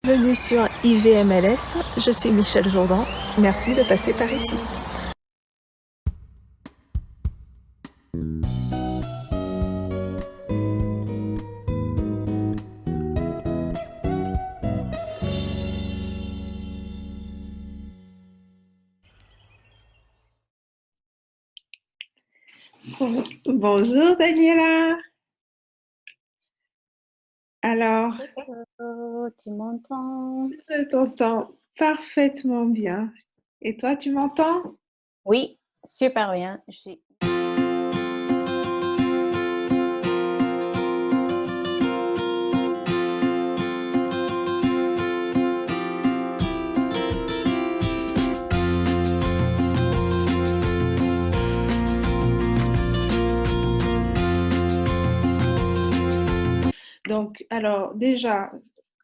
Bienvenue sur IVMLS, je suis Michel Jourdan, merci de passer par ici. Bonjour Daniela. Alors, Hello, tu m'entends? je t'entends parfaitement bien. Et toi, tu m'entends? Oui, super bien. Donc, alors déjà,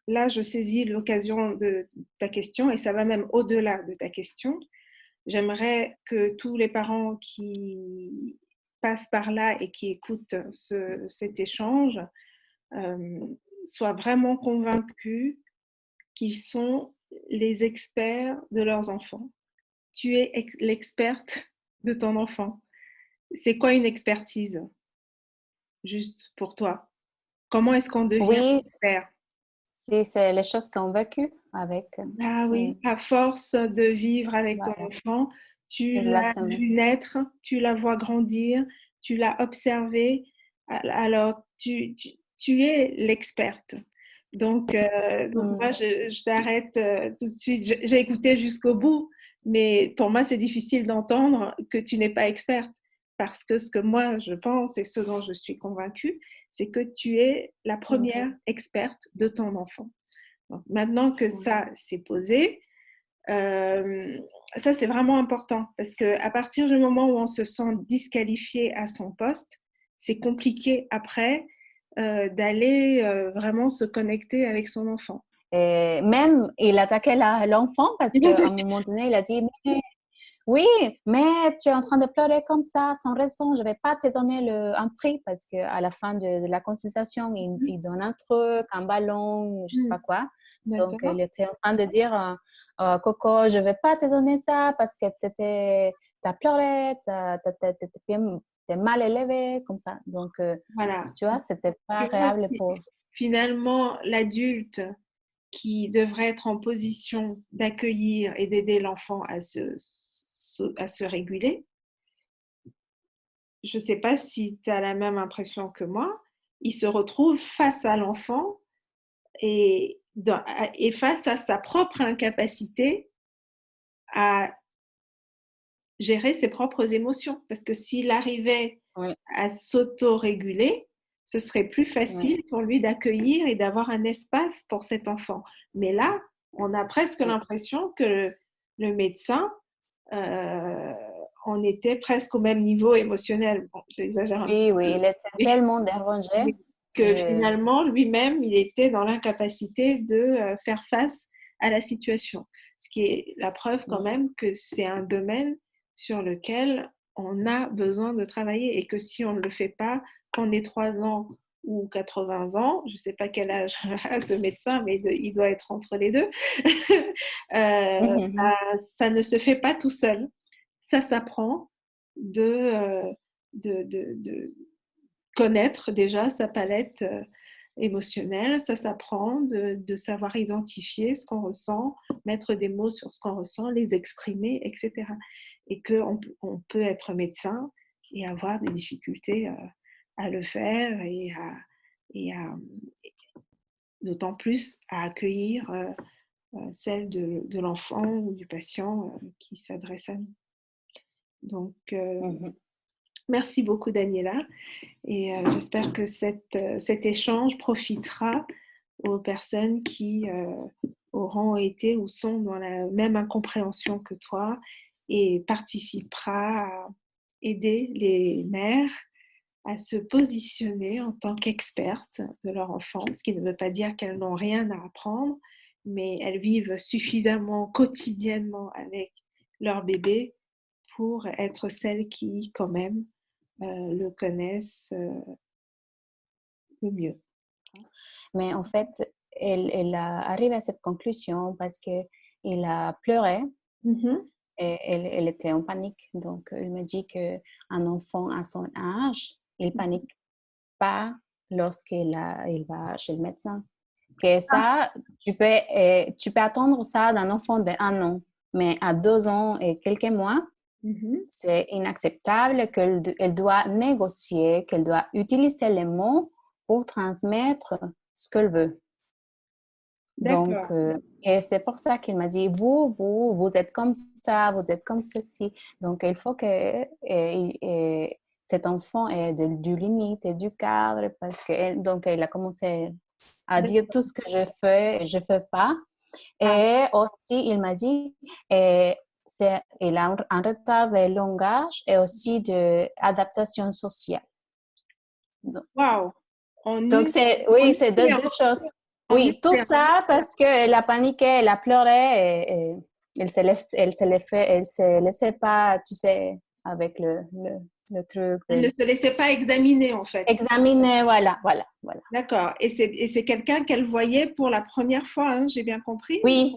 là, je saisis l'occasion de ta question et ça va même au-delà de ta question. J'aimerais que tous les parents qui passent par là et qui écoutent cet échange euh, soient vraiment convaincus qu'ils sont les experts de leurs enfants. Tu es l'experte de ton enfant. C'est quoi une expertise, juste pour toi? Comment est-ce qu'on devient Oui, expert? c'est les choses qu'on a vécues avec. Ah oui, Oui, à force de vivre avec ton voilà, enfant, tu l'as exactement. vu naître, tu la vois grandir, tu l'as observé, alors tu es l'experte. Donc Mm, moi, je t'arrête tout de suite. J'ai écouté jusqu'au bout, mais pour moi, c'est difficile d'entendre que tu n'es pas experte. Parce que ce que moi, je pense et ce dont je suis convaincue, c'est que tu es la mm, première experte de ton enfant. Donc, maintenant que mm. ça s'est posé, euh, ça c'est vraiment important parce que à partir du moment où on se sent disqualifié à son poste, c'est compliqué après d'aller vraiment se connecter avec son enfant. Et même, il attaquait l'enfant parce qu'à un moment donné, il a dit, mais oui, mais tu es en train de pleurer comme ça, sans raison. Je ne vais pas te donner un prix parce qu'à la fin de la consultation, il donne un truc, un ballon, je ne sais pas quoi. Donc, il D'accord. était en train de dire, Coco, je ne vais pas te donner ça parce que tu as pleuré, t'es mal élevé, comme ça. Donc, Voilà. tu vois, c'était pas Tu vois, agréable pour... finalement, l'adulte qui devrait être en position d'accueillir et d'aider l'enfant à se réguler, je ne sais pas si tu as la même impression que moi, il se retrouve face à l'enfant et, et face à sa propre incapacité à gérer ses propres émotions. Parce que s'il arrivait Oui, à s'auto-réguler, ce serait plus oui, facile pour lui d'accueillir et d'avoir un espace pour cet enfant. Mais là, on a presque oui. l'impression que le médecin euh, on était presque au même niveau émotionnel. Bon, j'exagère un petit Oui, oui, peu. il était tellement dérangé. Que finalement, lui-même, il était dans l'incapacité de faire face à la situation. Ce qui est la preuve quand même que c'est un domaine sur lequel on a besoin de travailler et que si on ne le fait pas, qu'on ait 3 ans ou 80 ans, je ne sais pas quel âge a ce médecin, mais il doit être entre les deux, Mhm. ça ne se fait pas tout seul. Ça s'apprend de, de connaître déjà sa palette émotionnelle, ça s'apprend de savoir identifier ce qu'on ressent, mettre des mots sur ce qu'on ressent, les exprimer, etc. Et qu'on peut être médecin et avoir des difficultés à le faire et à d'autant plus à accueillir celle de l'enfant ou du patient qui s'adresse à nous. Donc, Mhm. merci beaucoup Daniela. Et j'espère que cet échange profitera aux personnes qui auront été ou sont dans la même incompréhension que toi et participera à aider les mères à se positionner en tant qu'expertes de leur enfant, ce qui ne veut pas dire qu'elles n'ont rien à apprendre, mais elles vivent suffisamment quotidiennement avec leur bébé pour être celles qui, quand même, le connaissent le mieux. Mais en fait, elle a arrivé à cette conclusion parce qu'il a pleuré Mhm. et elle était en panique. Donc, il me dit qu'un enfant à son âge, il panique pas il va chez le médecin. Que ça, tu peux attendre ça d'un enfant d'1 an, mais à 2 ans et quelques mois, Mhm. c'est inacceptable qu'elle doit négocier, qu'elle doit utiliser les mots pour transmettre ce qu'elle veut. Donc, D'accord. et c'est pour ça qu'il m'a dit, vous êtes comme ça, vous êtes comme ceci. Donc, il faut que cet enfant ait du limite et du cadre parce que donc, il a commencé à dire tout ce que je fais et je fais pas. Ah, Et aussi, il m'a dit, il a un retard de langage et aussi d'adaptation sociale. waouh. En Donc, une, en oui, une c'est deux séance. choses. En une Oui, tout séance. ça parce qu'elle a paniqué, elle a pleuré et elle se laissait pas, tu sais, avec le truc, Elle ne se laissait pas examiner, en fait. examiner, voilà. D'accord. Et c'est quelqu'un qu'elle voyait pour la première fois, hein, j'ai bien compris? Oui,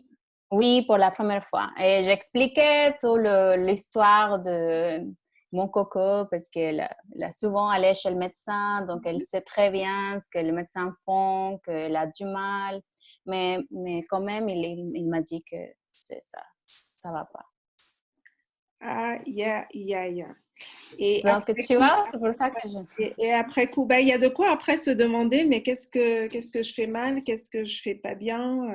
oui, pour la première fois. Et j'expliquais toute l'histoire de mon coco parce elle a souvent allé chez le médecin, donc elle sait très bien ce que les médecins font, qu'elle a du mal. Mais quand même, il m'a dit que ça va pas. Aïe, aïe, aïe. Et Donc, après tu coup, vois, c'est pour ça que je... et après coup, bah, il y a de quoi après se demander, mais qu'est-ce que je fais mal, qu'est-ce que je fais pas bien,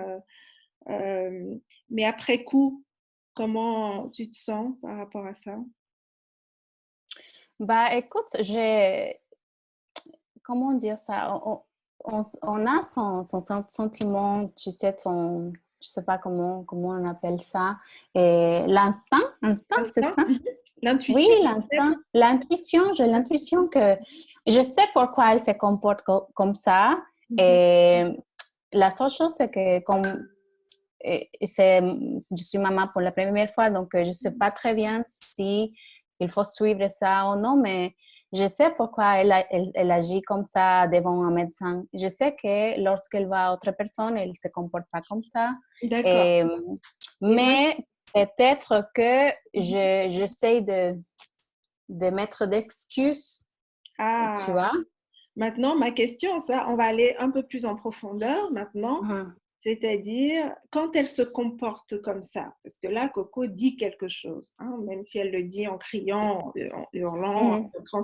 mais après coup, comment tu te sens par rapport à ça? Bah, écoute, comment dire ça? On a son sentiment, tu sais, je sais pas comment on appelle ça, et instinct, c'est L'instinct, ça? Oui, l'intuition, peut-être? l'instinct, l'intuition, j'ai l'intuition que je sais pourquoi elle se comporte comme ça, Mhm. et la seule chose, c'est que comme je suis maman pour la première fois, donc je ne sais pas très bien si il faut suivre ça ou non, mais je sais pourquoi elle agit comme ça devant un médecin. Je sais que lorsqu'elle va à autre personne, elle ne se comporte pas comme ça. D'accord. Et, Et moi, mais peut-être que mhm. j'essaie de mettre d'excuses, tu Ah, vois. maintenant, ma question, ça, on va aller un peu plus en profondeur maintenant. Mhm. C'est-à-dire, quand elle se comporte comme ça, parce que là, Coco dit quelque chose, hein, même si elle le dit en criant, en hurlant, en Mhm. montrant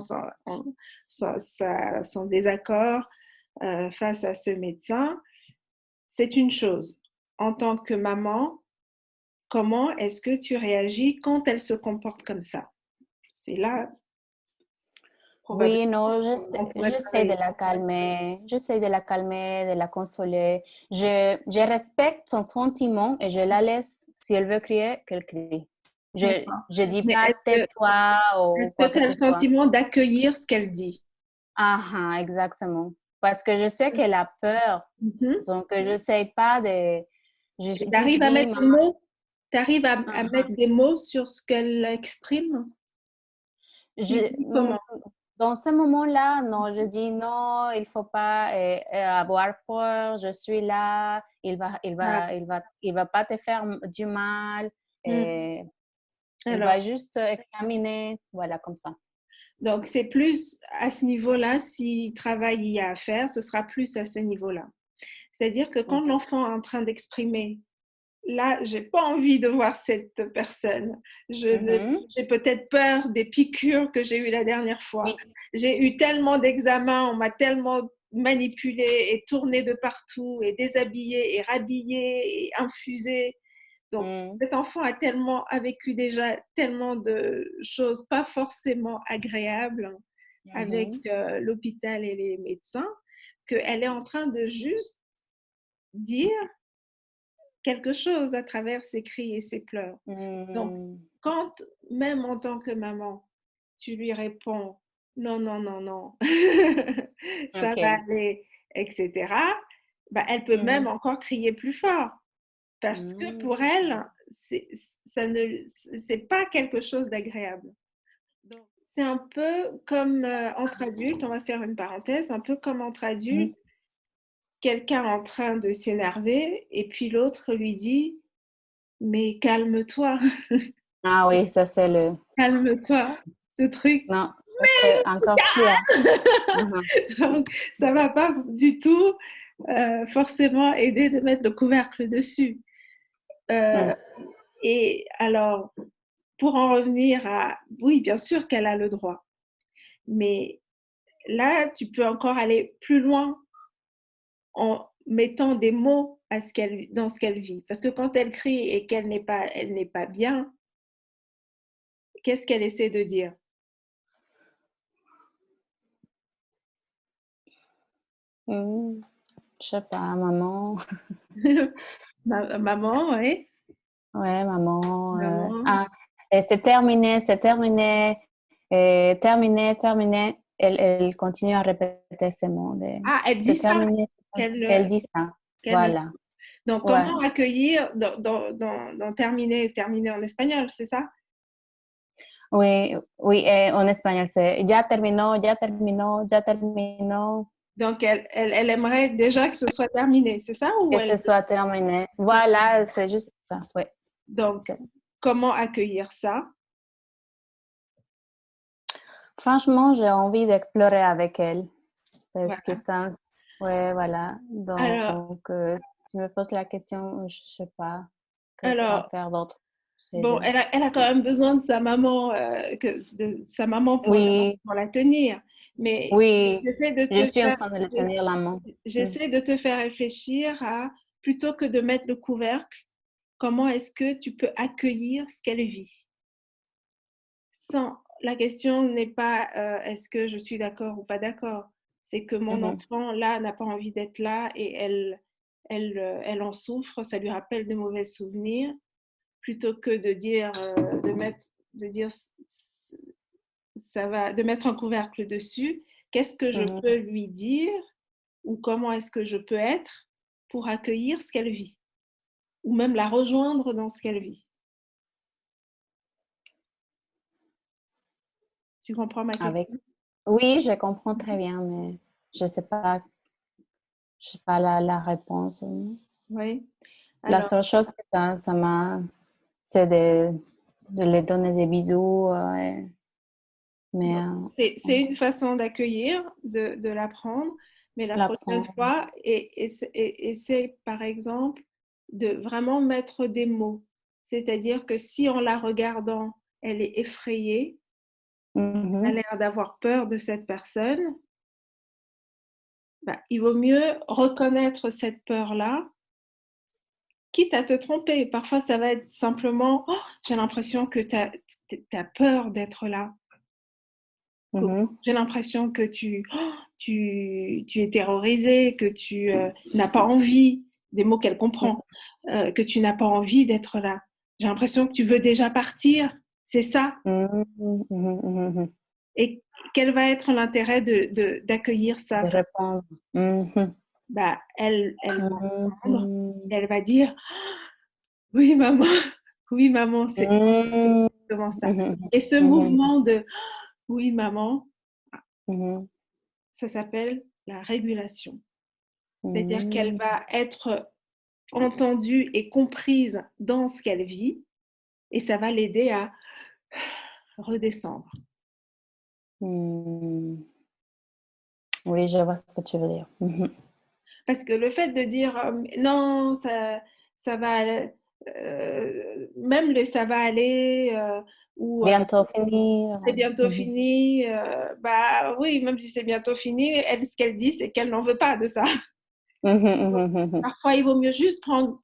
son désaccord face à ce médecin, c'est une chose. En tant que maman, comment est-ce que tu réagis quand elle se comporte comme ça? C'est là, probablement, Oui, non, on pourrait j'essaie de travailler. la calmer, j'essaie de la calmer, de la consoler. Je respecte son sentiment et je la laisse, si elle veut crier, qu'elle crie. D'accord. Je dis Mais pas tais-toi ou est-ce quoi que tu que as ce le soit. sentiment d'accueillir ce qu'elle dit? Ah, ah, exactement. Parce que je sais qu'elle a peur. Mhm. Donc, je sais pas Tu juste arrives à dis, mettre maman, des mots? Tu arrives ah, à ah. mettre des mots sur ce qu'elle exprime? Tu Je, dis comment? Dans ce moment-là, non, je dis non, il faut pas avoir peur, je suis là, Ah, il va pas te faire du mal, hmm. et il va Alors, juste examiner, voilà, comme ça. donc c'est plus à ce niveau-là, si travail il y a à faire, ce sera plus à ce niveau-là. C'est-à-dire que quand Ok. l'enfant est en train d'exprimer, là, j'ai pas envie de voir cette personne. Mhm. J'ai peut-être peur des piqûres que j'ai eues la dernière fois. Oui. J'ai eu tellement d'examens, on m'a tellement manipulé et tourné de partout et déshabillé et rhabillé et infusé. Donc, Mm. cet enfant a vécu déjà tellement de choses pas forcément agréables avec Mhm. l'hôpital et les médecins qu'elle est en train de juste dire quelque chose à travers ses cris et ses pleurs. Donc, Mm. quand, même en tant que maman, tu lui réponds non, non, non, non, ça va Ok. aller, etc., bah, elle peut même Mhm. encore crier plus fort parce que pour Mm. elle, ça ne, c'est pas quelque chose d'agréable. Donc, c'est un peu comme entre adultes, on va faire une parenthèse, un peu comme entre adultes, quelqu'un en train de s'énerver et puis l'autre lui dit, mais calme-toi, Ah oui, ça c'est le... calme-toi, ce truc. Non, ça c'est encore pire. Mhm. Donc, ça va pas du tout forcément aider de mettre le couvercle dessus. Euh, Mm. et alors, pour en revenir à, oui, bien sûr qu'elle a le droit, mais là, tu peux encore aller plus loin en mettant des mots dans ce qu'elle vit. Parce que quand elle crie et elle n'est pas bien, qu'est-ce qu'elle essaie de dire? Mm. Je sais pas, maman. Maman, oui. Ouais, maman. Maman. Ah, et c'est terminé, c'est terminé. Et terminé, terminé. Elle continue à répéter ces mots. Ah, elle dit C'est ça. terminé. Elle Qu'elle, dit ça. qu'elle... Voilà. Donc, Ouais. comment accueillir dans terminer, terminer en espagnol, c'est ça? Oui, oui, en espagnol, c'est ya terminó, ya terminó, ya terminó. Donc, elle aimerait déjà que ce soit terminé, c'est ça? Ou Que elle... ce soit terminé. Voilà, c'est juste ça. Oui. Donc, comment accueillir ça? Franchement, j'ai envie de pleurer avec elle. Parce que Voilà. ça, ouais, voilà. Alors, Donc, tu me poses la question, je sais pas que quoi alors, faire d'autre. bon, elle a quand même besoin de sa maman, de sa maman Oui, pour la tenir. Mais oui, j'essaie de je te suis en faire, train de le tenir la main. Mm. j'essaie de te faire réfléchir à, plutôt que de mettre le couvercle, comment est-ce que tu peux accueillir ce qu'elle vit? Sans, la question n'est pas est-ce que je suis d'accord ou pas d'accord. C'est que mon Mhm, enfant, là, n'a pas envie d'être là et elle en souffre, ça lui rappelle de mauvais souvenirs plutôt que de dire, de dire ça va, de mettre un couvercle dessus, qu'est-ce que je mhm. peux lui dire ou comment est-ce que je peux être pour accueillir ce qu'elle vit ou même la rejoindre dans ce qu'elle vit. Tu comprends ma Avec... question? Oui, je comprends très bien, mais je sais pas la réponse. Oui. La Alors, seule chose que ça m'a, c'est de lui donner des bisous. Mais c'est une façon d'accueillir, de l'apprendre, mais la la prochaine prendre. fois, essaie par exemple de vraiment mettre des mots. C'est-à-dire que si en la regardant, elle est effrayée, a Mhm, l'air d'avoir peur de cette personne, bah, il vaut mieux reconnaître cette peur-là, quitte à te tromper. Parfois, ça va être simplement, oh, j'ai l'impression que tu as peur d'être là. mhm, J'ai l'impression que tu es terrorisé, que tu n'as pas envie, des mots qu'elle comprend, que tu n'as pas envie d'être là. J'ai l'impression que tu veux déjà partir, c'est ça. mhm, mhm, mhm, mhm. Et quel va être l'intérêt d'accueillir ça? De répondre. Mhm, Bah, elle va prendre, mhm, elle va dire oui, maman, oui, maman, c'est mhm, exactement ça. mhm, Et ce mhm, mouvement de oui, maman, mhm, ça s'appelle la régulation. C'est-à-dire qu'elle mhm, va être entendue et comprise dans ce qu'elle vit et ça va l'aider à redescendre. mhm. Oui, je vois ce que tu veux dire. Mhm. Parce que le fait de dire non, ça va, même le ça va aller ou Bientôt finir. c'est bientôt Mhm, fini, bah oui, même si c'est bientôt fini, elle, ce qu'elle dit, c'est qu'elle n'en veut pas de ça. mhm, mhm, mhm, Parfois, il vaut mieux juste prendre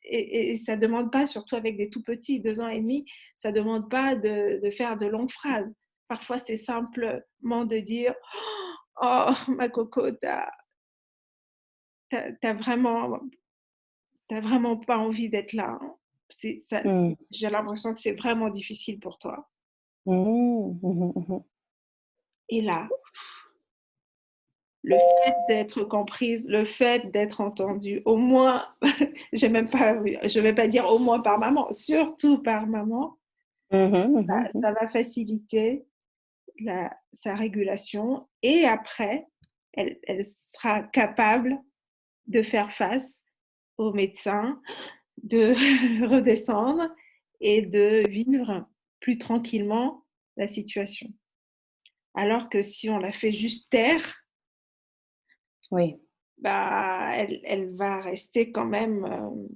et ça ne demande pas, surtout avec des tout petits, 2 ans et demi, ça ne demande pas de faire de longues phrases. Parfois, c'est simplement de dire oh, ma coco, t'as vraiment pas envie d'être là. Hein. mhm, J'ai l'impression que c'est vraiment difficile pour toi. mhm, mhm, mhm. Et là, le fait d'être comprise, le fait d'être entendue, au moins, j'ai même pas, je vais pas dire au moins par maman, surtout par maman, Mhm, mhm, mhm. ça va faciliter sa régulation. Et après, elle sera capable de faire face au médecin, de redescendre et de vivre plus tranquillement la situation. Alors que si on la fait juste taire, Oui. bah, elle va rester quand même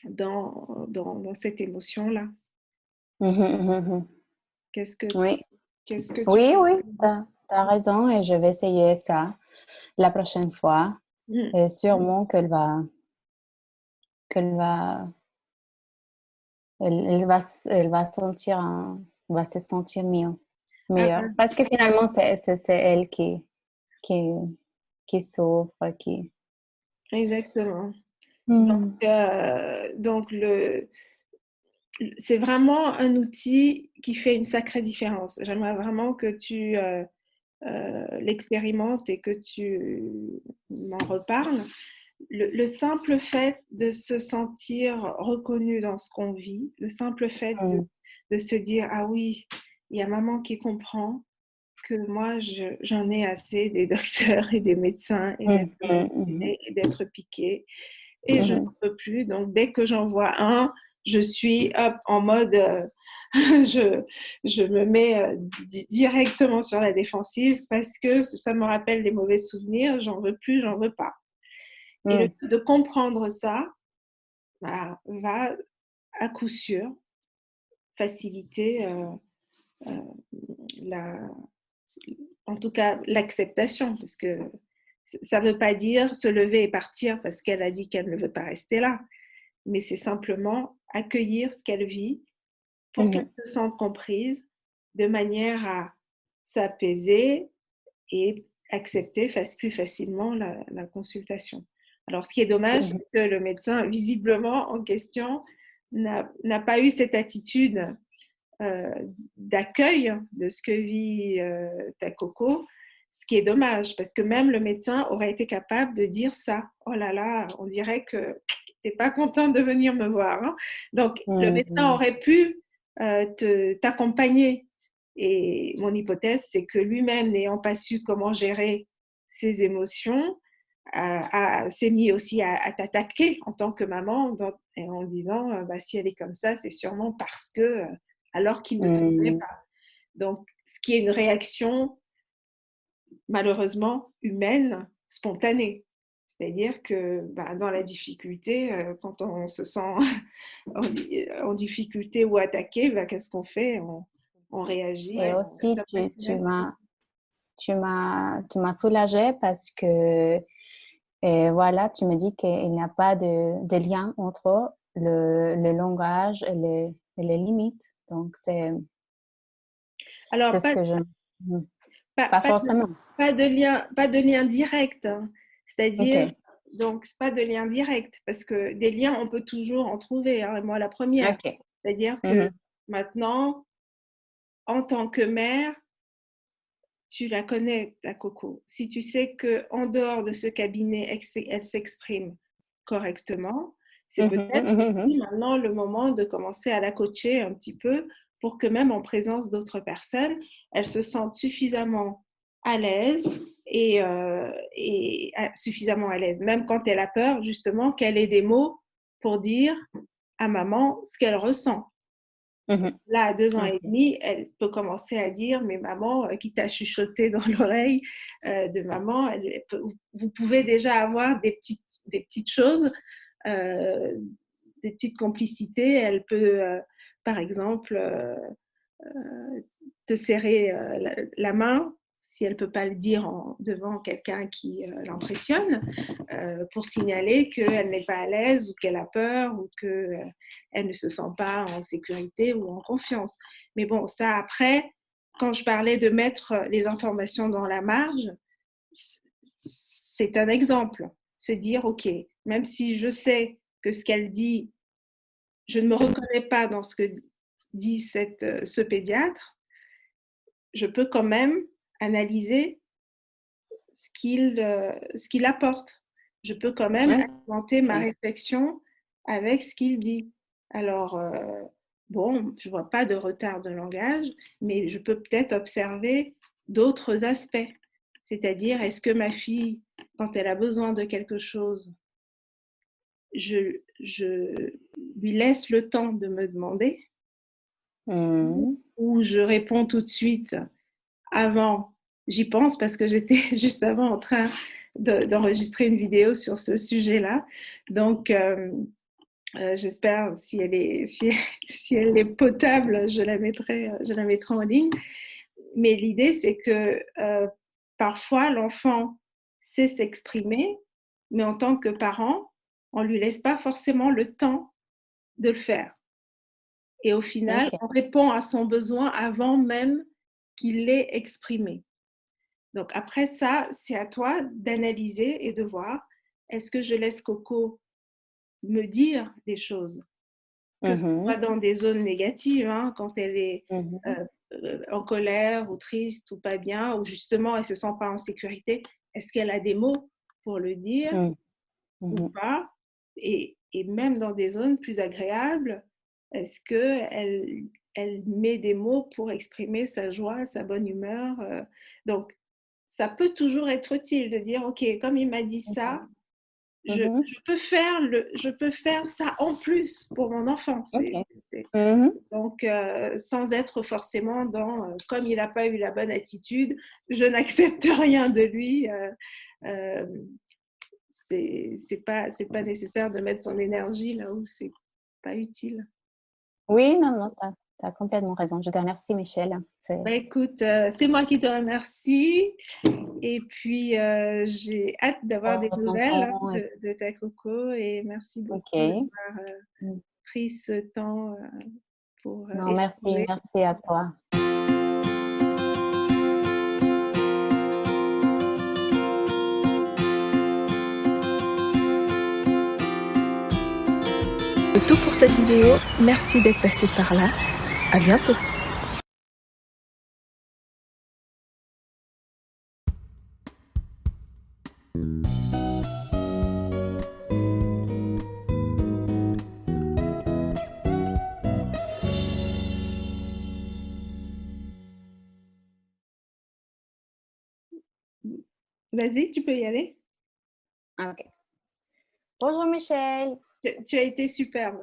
dans cette émotion-là. Mhm, mhm. Qu'est-ce que, Oui, qu'est-ce que tu oui, oui, penses tu de ça? as raison et je vais essayer ça la prochaine fois. Mm. Et sûrement qu'elle va, elle va sentir va se sentir mieux, Ah meilleure. ben, Parce que finalement, c'est elle qui, qui souffre, qui. exactement. Donc, Hmm. c'est vraiment un outil qui fait une sacrée différence. J'aimerais vraiment que tu l'expérimentes et que tu m'en reparles. Le simple fait de se sentir reconnu dans ce qu'on vit, le simple fait Hmm. de se dire, ah oui, il y a maman qui comprend que moi, j'en ai assez des docteurs et des médecins et Hmm. d'être Hmm. manipulée et d'être piquée et je Hmm. n'en peux plus. Donc, dès que j'en vois un, je suis hop, en mode, je, je me mets directement sur la défensive parce que ça me rappelle les mauvais souvenirs, j'en veux plus, j'en veux pas. Et le Hmm. fait de comprendre ça bah, va à coup sûr faciliter euh, la, en tout cas l'acceptation, parce que ça ne veut pas dire se lever et partir parce qu'elle a dit qu'elle ne veut pas rester là, mais c'est simplement accueillir ce qu'elle vit pour qu'elle Hmm. se sente comprise de manière à s'apaiser et accepter plus facilement la consultation. Alors, ce qui est dommage, Hmm. c'est que le médecin, visiblement en question, n'a pas eu cette attitude euh, d'accueil de ce que vit ta coco, ce qui est dommage, parce que même le médecin aurait été capable de dire ça. Oh là là, on dirait que tu n'es pas contente de venir me voir. Hein. Donc, le médecin Hmm. aurait pu t'accompagner. Et mon hypothèse, c'est que lui-même, n'ayant pas su comment gérer ses émotions, s'est mis aussi à t'attaquer en tant que maman en disant bah, si elle est comme ça, c'est sûrement parce que alors qu'il ne te connaît Hmm. pas. Donc, ce qui est une réaction malheureusement humaine, spontanée. C'est-à-dire que bah, dans la difficulté, quand on se sent en difficulté ou attaqué, bah, qu'est-ce qu'on fait on réagit Et aussi, comme si rien n'était. tu m'as soulagée parce que, et voilà, tu me dis qu'il n'y a pas de lien entre le langage et les limites. Donc, c'est Alors, ce que je. pas, Pas pas, de, forcément. pas de lien direct. Hein. C'est-à-dire, OK. donc, c'est pas de lien direct, parce que des liens, on peut toujours en trouver. Hein, et moi, la première. OK. C'est-à-dire que Mhm. maintenant, en tant que mère, tu la connais, ta coco. Si tu sais qu'en dehors de ce cabinet, elle s'exprime correctement, c'est Mhm. peut-être Mhm. aussi maintenant le moment de commencer à la coacher un petit peu pour que même en présence d'autres personnes, elle se sente suffisamment à l'aise et suffisamment à l'aise, même quand elle a peur, justement, qu'elle ait des mots pour dire à maman ce qu'elle ressent. Mhm. Là, à 2 ans et OK. demi, elle peut commencer à dire, mais maman, quitte à chuchoter dans l'oreille de maman, vous pouvez déjà avoir des petites choses, euh, des petites complicités. Elle peut, par exemple, te serrer la main si elle ne peut pas le dire devant quelqu'un qui l'impressionne, pour signaler qu'elle n'est pas à l'aise ou qu'elle a peur ou qu'elle ne se sent pas en sécurité ou en confiance. Mais bon, ça après, quand je parlais de mettre les informations dans la marge, c'est un exemple. Se dire, OK, même si je sais que ce qu'elle dit, je ne me reconnais pas dans ce que dit ce pédiatre, je peux quand même analyser ce qu'il apporte. Je peux quand même OK. alimenter ma réflexion avec ce qu'il dit. Alors, bon, je ne vois pas de retard de langage, mais je peux peut-être observer d'autres aspects. C'est-à-dire, est-ce que ma fille, quand elle a besoin de quelque chose, je lui laisse le temps de me demander ou je réponds tout de suite avant, j'y pense parce que j'étais juste avant en train d'enregistrer une vidéo sur ce sujet-là. Donc, j'espère, si elle est potable, je la mettrai en ligne. Mais l'idée, c'est que parfois, l'enfant sait s'exprimer, mais en tant que parent, on ne lui laisse pas forcément le temps de le faire. Et au final, on répond à son besoin avant même qu'il l'ait exprimé. Donc après ça, c'est à toi d'analyser et de voir, est-ce que je laisse Coco me dire des choses, que ce soit dans des zones négatives, hein, quand elle est en colère ou triste ou pas bien, ou justement elle ne se sent pas en sécurité, est-ce qu'elle a des mots pour le dire ou pas, et même dans des zones plus agréables, est-ce qu'elle met des mots pour exprimer sa joie, sa bonne humeur, donc ça peut toujours être utile de dire, OK, comme il m'a dit ça, je peux faire ça en plus pour mon enfant. Donc, sans être forcément dans, comme il n'a pas eu la bonne attitude, je n'accepte rien de lui. C'est pas nécessaire de mettre son énergie là où c'est pas utile. Oui, non, tu as complètement raison. Je te remercie, Michel. Bah, écoute, c'est moi qui te remercie. Et puis, j'ai hâte d'avoir des nouvelles de ta Coco. Et merci beaucoup d'avoir pris ce temps pour échanger. Merci à toi. C'est tout pour cette vidéo. Merci d'être passé par là. À bientôt. Vas-y, tu peux y aller. Ok. Bonjour Michel. Tu as été superbe.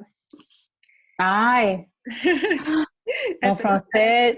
Aïe. Mon français.